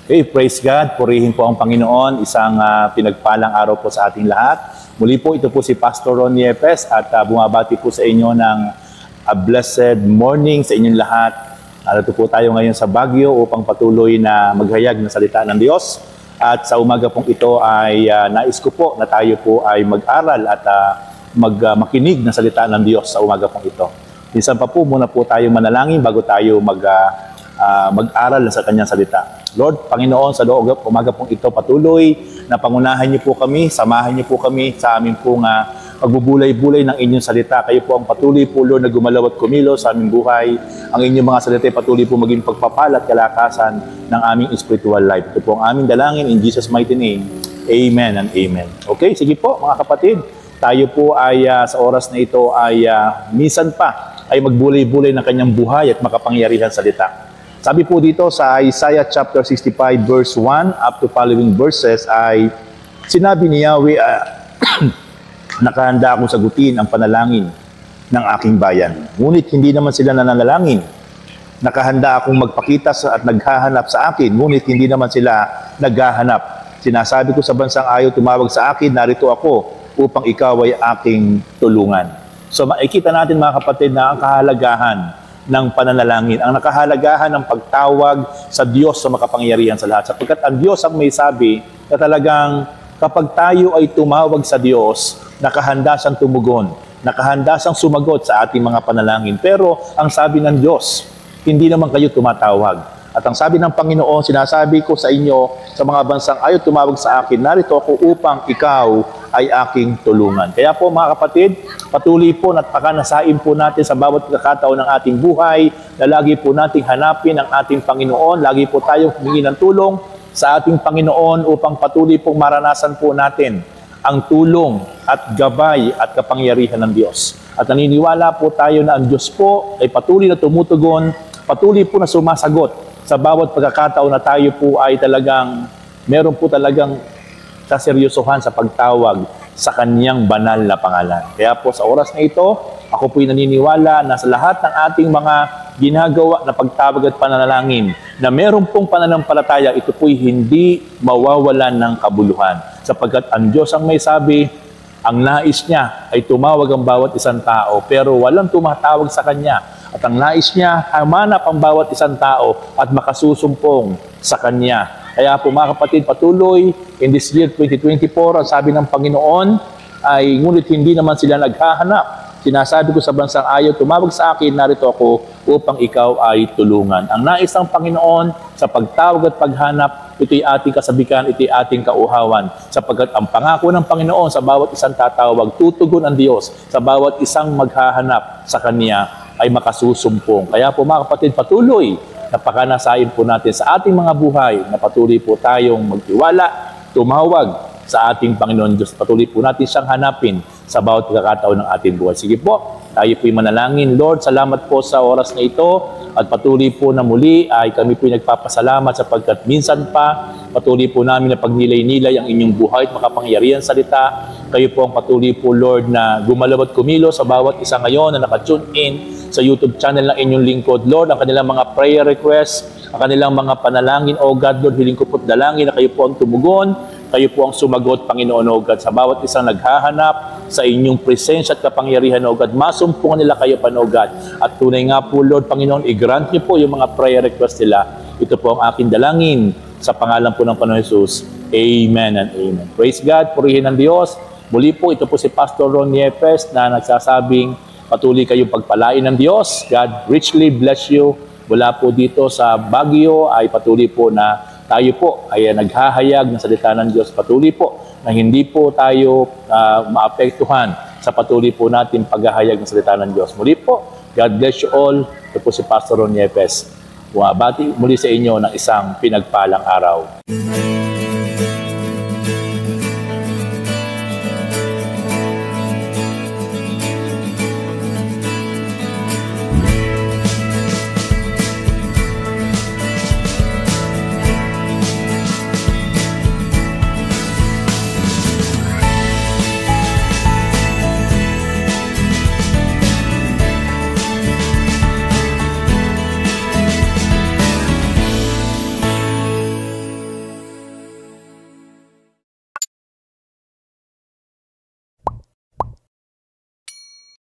Hey, praise God. Purihin po ang Panginoon. Isang pinagpalang araw po sa ating lahat. Muli po, ito po si Pastor Ron Yepes at bumabati po sa inyo ng a blessed morning sa inyong lahat. Narito po tayo ngayon sa Baguio upang patuloy na maghayag ng salita ng Diyos. At sa umaga pong ito ay nais ko po na tayo po ay mag-aral at makinig ng salita ng Diyos sa umaga pong ito. Minsan pa po muna po tayo manalangin bago tayo mag-aral sa kanyang salita. Lord, Panginoon, sa umaga pong ito patuloy na pangunahan niyo po kami, samahan niyo po kami sa amin pong pagbubulay-bulay ng inyong salita. Kayo po ang patuloy po, Lord, na gumalaw at kumilos sa aming buhay. Ang inyong mga salita patuloy po maging pagpapala at kalakasan ng aming spiritual life. Ito po ang aming dalangin in Jesus' mighty name. Amen and amen. Okay, sige po mga kapatid. Tayo po ay sa oras na ito ay minsan pa ay magbulay-bulay ng kanyang buhay at makapangyarihan salita. Sabi po dito sa Isaiah chapter 65 verse 1 up to following verses ay sinabi ni Yahweh, nakahanda akong sagutin ang panalangin ng aking bayan. Ngunit hindi naman sila nananalangin. Nakahanda akong magpakita at naghahanap sa akin, ngunit hindi naman sila naghahanap. Sinasabi ko sa bansang ayaw tumawag sa akin, narito ako upang ikaw ay aking tulungan. So makikita natin mga kapatid na ang kahalagahan ng pananalangin, ang nakahalagahan ng pagtawag sa Diyos sa makapangyarihan sa lahat. Sapagkat ang Diyos ang may sabi na talagang kapag tayo ay tumawag sa Diyos, nakahanda siyang tumugon, nakahanda siyang sumagot sa ating mga panalangin. Pero ang sabi ng Diyos, hindi naman kayo tumatawag. At ang sabi ng Panginoon, sinasabi ko sa inyo, sa mga bansang ayaw tumawag sa akin, narito ako upang ikaw ay aking tulungan. Kaya po mga kapatid, patuloy po at pakanasain po natin sa bawat pagkakataon ng ating buhay na lagi po nating hanapin ang ating Panginoon, lagi po tayong humingi ng tulong sa ating Panginoon upang patuloy pong maranasan po natin ang tulong at gabay at kapangyarihan ng Diyos. At naniniwala po tayo na ang Diyos po ay patuloy na tumutugon, patuloy po na sumasagot sa bawat pagkakataon na tayo po ay talagang, meron po talagang kaseryosohan sa pagtawag sa kanyang banal na pangalan. Kaya po sa oras na ito, ako po'y naniniwala na sa lahat ng ating mga ginagawa na pagtawag at pananalangin, na meron pong pananampalataya, ito po'y hindi mawawalan ng kabuluhan. Sapagkat ang Diyos ang may sabi, ang nais niya ay tumawag ang bawat isang tao, pero walang tumatawag sa kanya. At ang nais niya, hamanap ang bawat isang tao at makasusumpong sa Kanya. Kaya po mga kapatid, patuloy in this year 2024, ang sabi ng Panginoon ay ngunit hindi naman sila naghahanap. Sinasabi ko sa bansang ayaw tumawag sa akin, narito ako upang ikaw ay tulungan. Ang nais ng Panginoon sa pagtawag at paghanap, ito'y ating kasabikan, ito'y ating kauhawan. Sapagkat ang pangako ng Panginoon sa bawat isang tatawag, tutugon ang Diyos sa bawat isang maghahanap sa Kanya ay makasusumpong. Kaya po mga kapatid, patuloy na pakanasain po natin sa ating mga buhay na patuloy po tayong magtiwala, tumawag sa ating Panginoon Diyos. Patuloy po natin siyang hanapin sa bawat pagkakataon ng ating buhay. Sige po, tayo po'y manalangin. Lord, salamat po sa oras na ito at patuloy po na muli ay kami po'y nagpapasalamat sapagkat minsan pa patuloy po namin na pagnilay-nilay ang inyong buhay at makapangyarihan salita. Kayo po ang patuloy po, Lord, na gumalaw at kumilos sa bawat isa ngayon na nakatune in sa YouTube channel ng inyong lingkod. Lord, ang kanilang mga prayer requests, ang kanilang mga panalangin, O God, Lord, hiling ko po't dalangin na kayo po ang tumugon, kayo po ang sumagot, Panginoon, O God, sa bawat isang naghahanap sa inyong presensya at kapangyarihan, O God. Masumpungan nila kayo, O God. At tunay nga po, Lord, Panginoon, i-grant niyo po yung mga prayer requests nila. Ito po ang aking dalangin sa pangalan po ng Panginoon Jesus. Amen and amen. Praise God, purihin ang Diyos. Muli po, ito po si Pastor Ron Yepes na nagsasabing patuloy kayong pagpalain ng Diyos. God richly bless you. Mula po dito sa Baguio ay patuloy po na tayo po ay naghahayag ng salita ng Diyos. Patuloy po na hindi po tayo maapektuhan sa patuloy po natin paghahayag ng salita ng Diyos. Muli po, God bless you all. Ito po si Pastor Ron Yepes. Bumabati muli sa inyo ng isang pinagpalang araw.